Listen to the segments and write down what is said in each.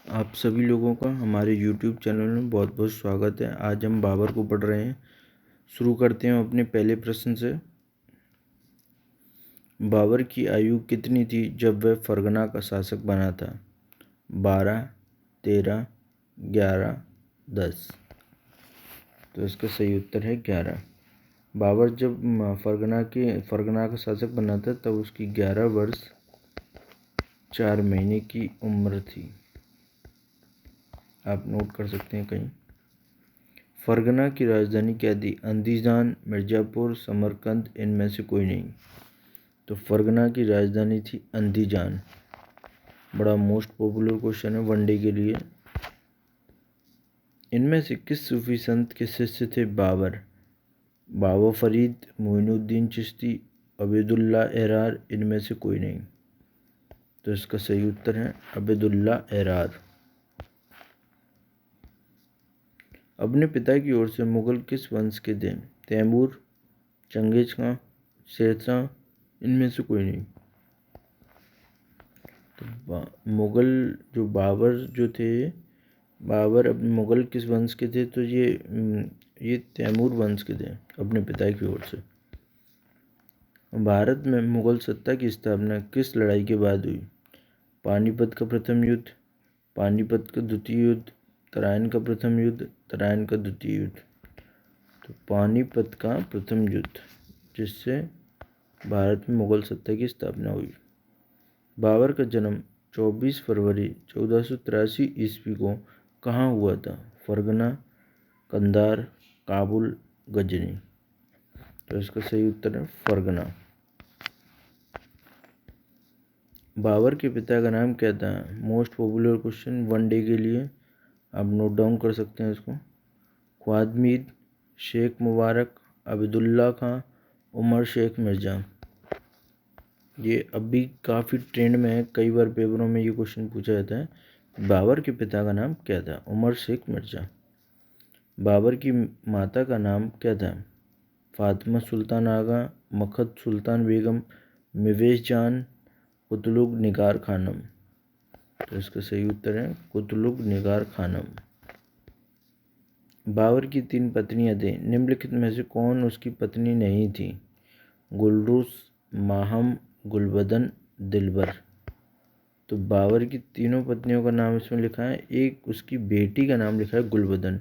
आप सभी लोगों का हमारे YouTube चैनल में बहुत बहुत स्वागत है। आज हम बाबर को पढ़ रहे हैं। शुरू करते हैं अपने पहले प्रश्न से। बाबर की आयु कितनी थी जब वह फरगना का शासक बना था? 12, 13, 11, 10। तो इसका सही उत्तर है 11। बाबर जब फरगना का शासक बना था तब उसकी 11 वर्ष 4 महीने की उम्र थी। आप नोट कर सकते हैं कहीं। फरगना की राजधानी क्या थी? अंदीजान, मिर्ज़ापुर, समरकंद, इनमें से कोई नहीं। तो फरगना की राजधानी थी अंदीजान। बड़ा मोस्ट पॉपुलर क्वेश्चन है वनडे के लिए। इनमें से किस सूफी संत के शिष्य थे बाबर? बाबा फरीद, मोइनुद्दीन चिश्ती, अबेदुल्ला एरार, इनमें से कोई नहीं। तो इसका सही उत्तर है अबेदुल्ला एरार। अपने पिता की ओर से मुगल किस वंश के थे? तैमूर, चंगेज खां, शेरशाह, इनमें से कोई नहीं। तो मुगल जो बाबर जो थे, बाबर अब मुगल किस वंश के थे? तो ये तैमूर वंश के थे अपने पिता की ओर से। भारत में मुगल सत्ता की स्थापना किस लड़ाई के बाद हुई? पानीपत का प्रथम युद्ध, पानीपत का द्वितीय युद्ध, तराइन का प्रथम युद्ध, तराइन का द्वितीय युद्ध। तो पानीपत का प्रथम युद्ध, जिससे भारत में मुगल सत्ता की स्थापना हुई। बाबर का जन्म 24 फरवरी 1483 ईस्वी को कहाँ हुआ था? फरगना, कंधार, काबुल, गजनी। तो इसका सही उत्तर है फरगना। बाबर के पिता का नाम क्या था? मोस्ट पॉपुलर क्वेश्चन वनडे के लिए, आप नोट डाउन कर सकते हैं इसको। ख्वाजमीद, शेख मुबारक, अब्दुल्ला खां, उमर शेख मिर्ज़ा। ये अभी काफ़ी ट्रेंड में है, कई बार पेपरों में ये क्वेश्चन पूछा जाता है। बाबर के पिता का नाम क्या था? उमर शेख मिर्ज़ा। बाबर की माता का नाम क्या था? फातिमा सुल्तान आगा, मखद सुल्तान बेगम, मिवेश जान, कुतलुग निगार खानम। तो इसका सही उत्तर है कुतलुग निगार खानम। बाबर की 3 पत्नियां थीं, निम्नलिखित में से कौन उसकी पत्नी नहीं थी? गुलरूस, माहम, गुलबदन, दिलबर। तो बाबर की तीनों पत्नियों का नाम इसमें लिखा है, एक उसकी बेटी का नाम लिखा है गुलबदन।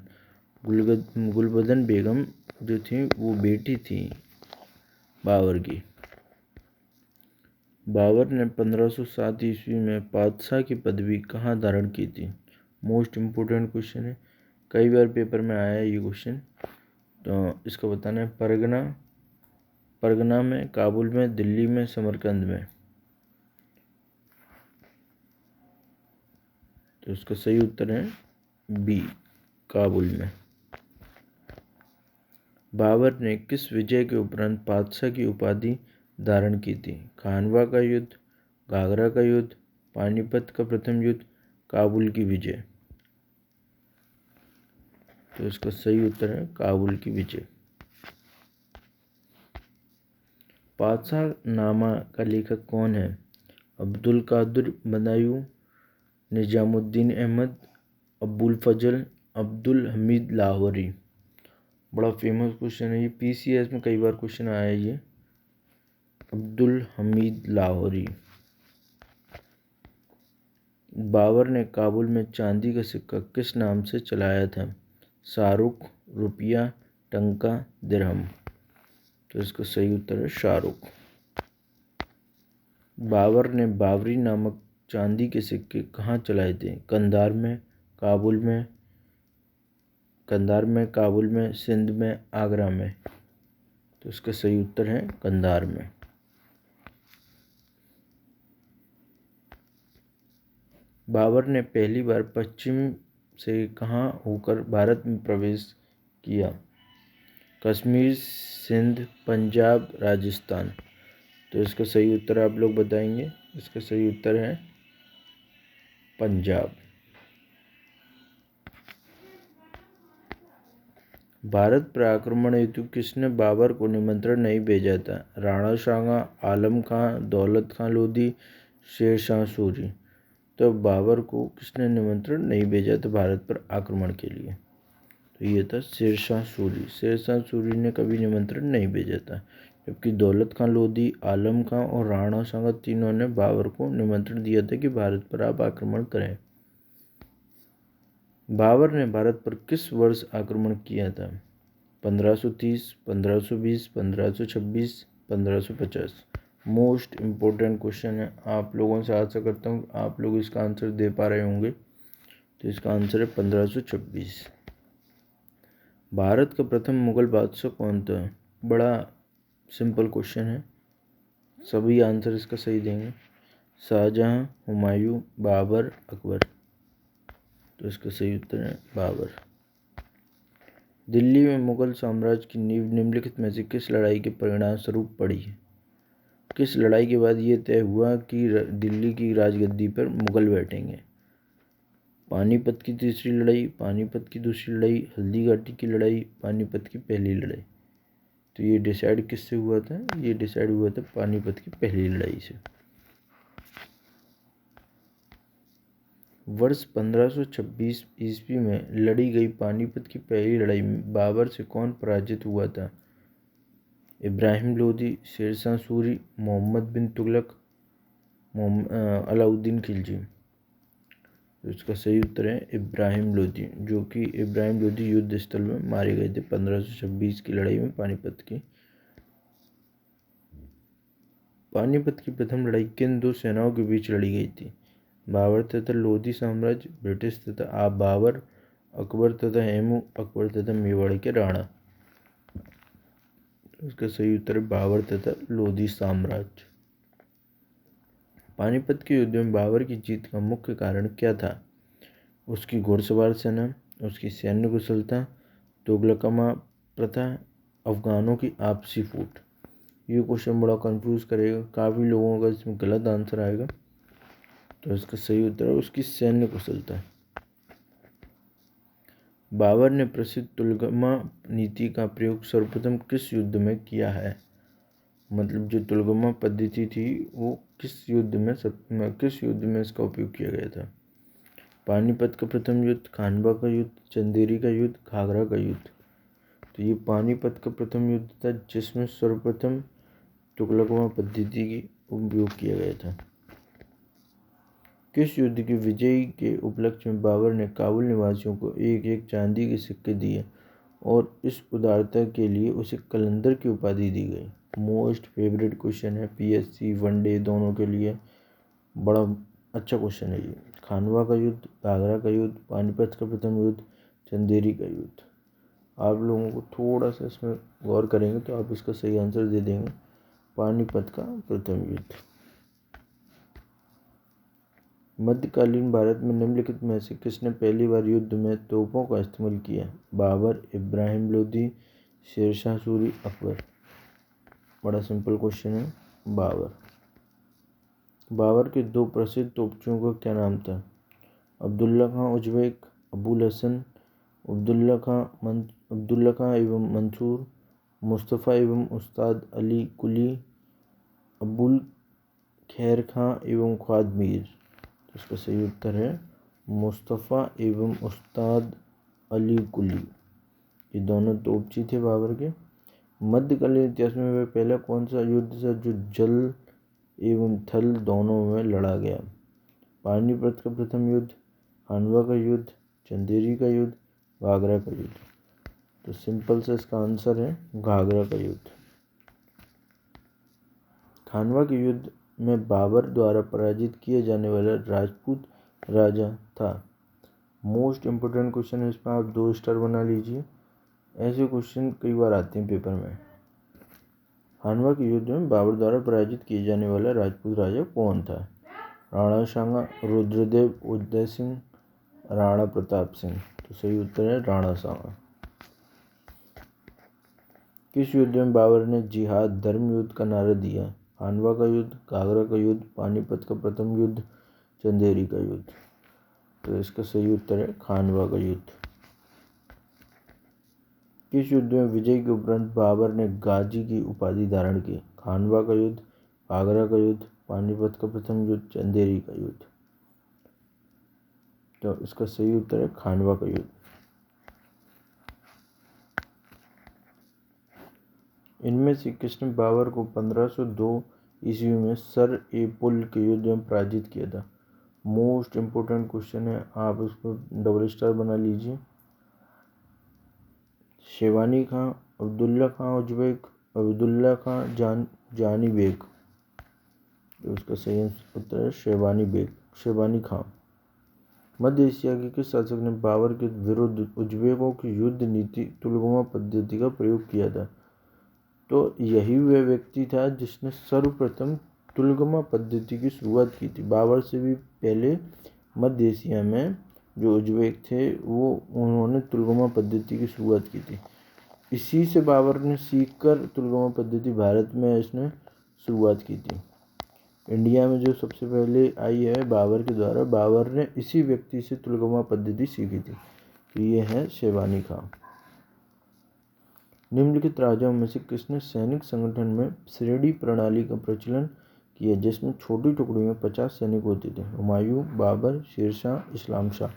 गुलबदन बेगम जो थी वो बेटी थी बाबर की। बाबर ने 1507 ईस्वी में बादशाह की पदवी कहाँ धारण की थी? मोस्ट इम्पोर्टेंट क्वेश्चन है, कई बार पेपर में आया है ये क्वेश्चन। तो इसका बताना है परगना में, काबुल में, दिल्ली में, समरकंद में। तो इसका सही उत्तर है बी, काबुल में। बाबर ने किस विजय के उपरांत बादशाह की उपाधि धारण की थी? खानवा का युद्ध, घाघरा का युद्ध, पानीपत का प्रथम युद्ध, काबुल की विजय। तो इसका सही उत्तर है काबुल की विजय। बादशाह नामा का लेखक कौन है? अब्दुल कादिर बदायूं, निजामुद्दीन अहमद, अबुल फजल, अब्दुल हमीद लाहौरी। बड़ा फेमस क्वेश्चन है ये, PCS में कई बार क्वेश्चन आया है ये। अब्दुल हमीद लाहौरी। बाबर ने काबुल में चांदी का सिक्का किस नाम से चलाया था? शाहरुख, रुपया, टंका, दिरहम। तो इसका सही उत्तर है शाहरुख। बाबर ने बाबरी नामक चांदी के सिक्के कहाँ चलाए थे? कंधार में, काबुल में, सिंध में, आगरा में। तो इसका सही उत्तर है कंधार में। बाबर ने पहली बार पश्चिम से कहाँ होकर भारत में प्रवेश किया? कश्मीर, सिंध, पंजाब, राजस्थान। तो इसका सही उत्तर आप लोग बताएंगे। इसका सही उत्तर है पंजाब। भारत पर आक्रमण हेतु किसने बाबर को निमंत्रण नहीं भेजा था? राणा सांगा, आलम खां, दौलत खां लोधी, शेर शाह सूरी। तब बाबर को किसने निमंत्रण नहीं भेजा था भारत पर आक्रमण के लिए? तो ये था शेरशाह सूरी। शेरशाह सूरी ने कभी निमंत्रण नहीं भेजा था, जबकि दौलत खां लोधी, आलम खां और राणा सांगा तीनों ने बाबर को निमंत्रण दिया था कि भारत पर आप आक्रमण करें। बाबर ने भारत पर किस वर्ष आक्रमण किया था? 1530, 1520, 1526, 1550। मोस्ट इम्पोर्टेंट क्वेश्चन है। आप लोगों से आशा करता हूँ आप लोग इसका आंसर दे पा रहे होंगे। तो इसका आंसर है 1526। भारत का प्रथम मुगल बादशाह कौन था? बड़ा सिंपल क्वेश्चन है, सभी आंसर इसका सही देंगे। शाहजहां, हुमायूं, बाबर, अकबर। तो इसका सही उत्तर है बाबर। दिल्ली में मुगल साम्राज्य की नींव निम्नलिखित में से किस लड़ाई के परिणाम स्वरूप पड़ी? किस लड़ाई के बाद ये तय हुआ कि दिल्ली की राजगद्दी पर मुगल बैठेंगे? पानीपत की तीसरी लड़ाई, पानीपत की दूसरी लड़ाई, हल्दी घाटी की लड़ाई, पानीपत की पहली लड़ाई। तो ये डिसाइड किससे हुआ था? ये डिसाइड हुआ था पानीपत की पहली लड़ाई से। वर्ष 1526 ईस्वी में लड़ी गई पानीपत की पहली लड़ाई में बाबर से कौन पराजित हुआ था? इब्राहिम लोदी, शेरशाह सूरी, मोहम्मद बिन तुगलक, अलाउद्दीन खिलजी। तो इसका सही उत्तर है इब्राहिम लोदी, जो कि इब्राहिम लोदी युद्ध स्थल में मारे गए थे 1526 की लड़ाई में पानीपत की। पानीपत की प्रथम लड़ाई किन दो सेनाओं के बीच लड़ी गई थी? बाबर तथा लोधी साम्राज्य, ब्रिटिश तथा आप बाबर, अकबर तथा हेमू, अकबर तथा मेवाड़ के राणा। इसका सही उत्तर है बाबर तथा लोधी साम्राज्य। पानीपत के युद्ध में बाबर की जीत का मुख्य कारण क्या था? उसकी घुड़सवार सेना, उसकी सैन्य कुशलता, तुगलकामा प्रथा, अफगानों की आपसी फूट। ये क्वेश्चन बड़ा कंफ्यूज करेगा, काफ़ी लोगों का इसमें गलत आंसर आएगा। तो इसका सही उत्तर है उसकी सैन्य कुशलता। बाबर ने प्रसिद्ध तुलगमा नीति का प्रयोग सर्वप्रथम किस युद्ध में किया है? मतलब जो तुलगमा पद्धति थी वो किस युद्ध में इसका उपयोग किया गया था? पानीपत का प्रथम युद्ध, खानवा का युद्ध, चंदेरी का युद्ध, घाघरा का युद्ध। तो ये पानीपत का प्रथम युद्ध था जिसमें सर्वप्रथम तुगलकमा पद्धति की उपयोग किया गया था। किस युद्ध की विजय के उपलक्ष्य में बाबर ने काबुल निवासियों को एक एक चांदी के सिक्के दिए और इस उदारता के लिए उसे कलंदर की उपाधि दी गई? मोस्ट फेवरेट क्वेश्चन है, पीएससी वनडे दोनों के लिए बड़ा अच्छा क्वेश्चन है ये। खानवा का युद्ध, घाघरा का युद्ध, पानीपत का प्रथम युद्ध, चंदेरी का युद्ध। आप लोगों को थोड़ा सा इसमें गौर करेंगे तो आप इसका सही आंसर दे देंगे, पानीपत का प्रथम युद्ध। मध्यकालीन भारत में निम्नलिखित में से किसने पहली बार युद्ध में तोपों का इस्तेमाल किया? बाबर, इब्राहिम लोदी, शेरशाह सूरी, अकबर। बड़ा सिंपल क्वेश्चन है, बाबर। बाबर के दो प्रसिद्ध तोपचियों का क्या नाम था? अब्दुल्ला खां उज़्बेक, अबुल हसन, अब्दुल्ला खां एवं मंसूर, मुस्तफ़ा एवं उस्ताद अली कुली, अबुल खैर खां एवं ख्वाद मीर। इसका सही उत्तर है मुस्तफ़ा एवं उस्ताद अली कुली। ये दोनों तोपची थे बाबर के। मध्यकालीन इतिहास में वह पहला कौन सा युद्ध था जो जल एवं थल दोनों में लड़ा गया? पानीपत का प्रथम युद्ध, खानवा का युद्ध, चंदेरी का युद्ध, घाघरा का युद्ध। तो सिंपल से इसका आंसर है घाघरा का युद्ध। खानवा के युद्ध में बाबर द्वारा पराजित किए जाने वाला राजपूत राजा था। मोस्ट इम्पोर्टेंट क्वेश्चन है, इसमें आप 2 स्टार बना लीजिए, ऐसे क्वेश्चन कई बार आते हैं पेपर में। खानवा के युद्ध में बाबर द्वारा पराजित किए जाने वाला राजपूत राजा कौन था? राणा सांगा, रुद्रदेव, उदय सिंह, राणा प्रताप सिंह। तो सही उत्तर है राणा सांगा। किस युद्ध में बाबर ने जिहाद धर्म युद्ध का नारा दिया? खानवा का युद्ध, घाघरा का युद्ध, पानीपत का प्रथम युद्ध, चंदेरी का युद्ध। तो इसका सही उत्तर है खानवा का युद्ध। किस युद्ध में विजय के उपरांत बाबर ने गाजी की उपाधि धारण की? खानवा का युद्ध, घाघरा का युद्ध, पानीपत का प्रथम युद्ध, चंदेरी का युद्ध। तो इसका सही उत्तर है खानवा का युद्ध। इनमें से किसने बाबर को 1502 ईस्वी में सर ए पुल के युद्ध में पराजित किया था? मोस्ट इम्पोर्टेंट क्वेश्चन है, आप इसको डबल स्टार बना लीजिए। शेरवानी खां, अब्दुल्ला खां उज़्बेक, अब्दुल्ला खां जानी बेग। तो उसका सही उत्तर है शेरवानी खां। मध्य एशिया के किस शासक ने बाबर के विरुद्ध उज़्बेकों की युद्ध नीति तुलगमा पद्धति का प्रयोग किया था? तो यही वह व्यक्ति था जिसने सर्वप्रथम तुलगमा पद्धति की शुरुआत की थी। बाबर से भी पहले मध्य एशिया में जो उज़्बेक थे वो उन्होंने तुलगमा पद्धति की शुरुआत की थी। इसी से बाबर ने सीखकर तुलगमा पद्धति भारत में इसने शुरुआत की थी। इंडिया में जो सबसे पहले आई है बाबर के द्वारा, बाबर ने इसी व्यक्ति से तुलगमा पद्धति सीखी थी। तो ये है शेरवानी खां। निम्नलिखित राजाओं में से किसने सैनिक संगठन में श्रेणी प्रणाली का प्रचलन किया जिसमें छोटी टुकड़ियों में 50 सैनिक होते थे? हुमायूं, बाबर, शेरशाह, इस्लाम शाह।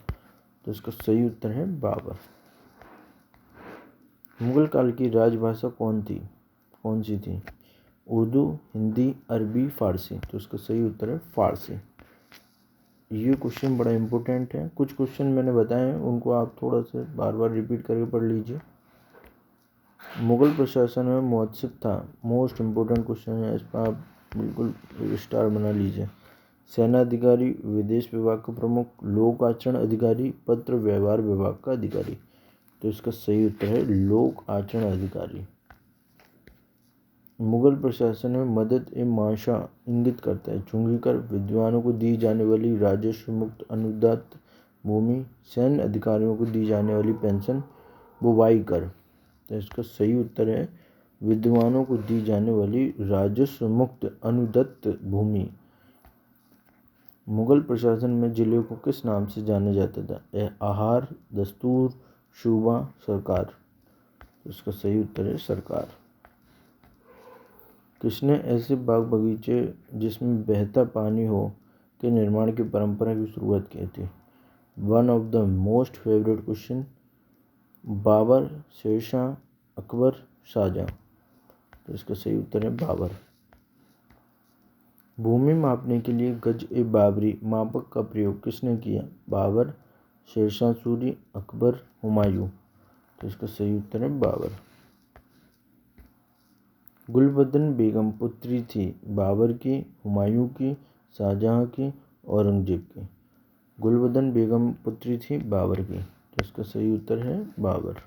तो इसका सही उत्तर है बाबर। मुगल काल की राजभाषा कौन सी थी? उर्दू, हिंदी, अरबी, फारसी। तो इसका सही उत्तर है फारसी। ये क्वेश्चन बड़ा इम्पोर्टेंट है। कुछ क्वेश्चन मैंने बताए हैं, उनको आप थोड़ा सा बार बार रिपीट करके पढ़ लीजिए। मुगल प्रशासन में मुअत्तसिफ था, मोस्ट इम्पोर्टेंट क्वेश्चन है, इस पर आप बिल्कुल स्टार बना लीजिए। सेना अधिकारी, विदेश विभाग का प्रमुख, लोक आचरण अधिकारी, पत्र व्यवहार विभाग का अधिकारी। तो इसका सही उत्तर है लोक आचरण अधिकारी। मुगल प्रशासन में मदद एवं माशा इंगित करता है। चुंगी कर, विद्वानों को दी जाने वाली राजस्व मुक्त अनुदात भूमि, सैन्य अधिकारियों को दी जाने वाली पेंशन, बुवाई कर। तो इसका सही उत्तर है विद्वानों को दी जाने वाली राजस्व मुक्त अनुदत्त भूमि। मुगल प्रशासन में जिले को किस नाम से जाना जाता था? आहार, दस्तूर, सूबा, सरकार। तो इसका सही उत्तर है सरकार। किसने ऐसे बाग बगीचे जिसमें बहता पानी हो के निर्माण की परंपरा की शुरुआत की थी? One of the most favourite question. Babur, Sher Shah, Akbar, Shah Jahan. तो इसका सही उत्तर है बाबर। भूमि मापने के लिए गज ए बाबरी मापक का प्रयोग किसने किया? बाबर, शेरशाह सूरी, अकबर, हुमायूं। तो इसका सही उत्तर है बाबर। गुलबदन बेगम पुत्री थी बाबर की, हुमायूं की, शाहजहां की, औरंगजेब की? गुलबदन बेगम पुत्री थी बाबर की। तो इसका सही उत्तर है बाबर।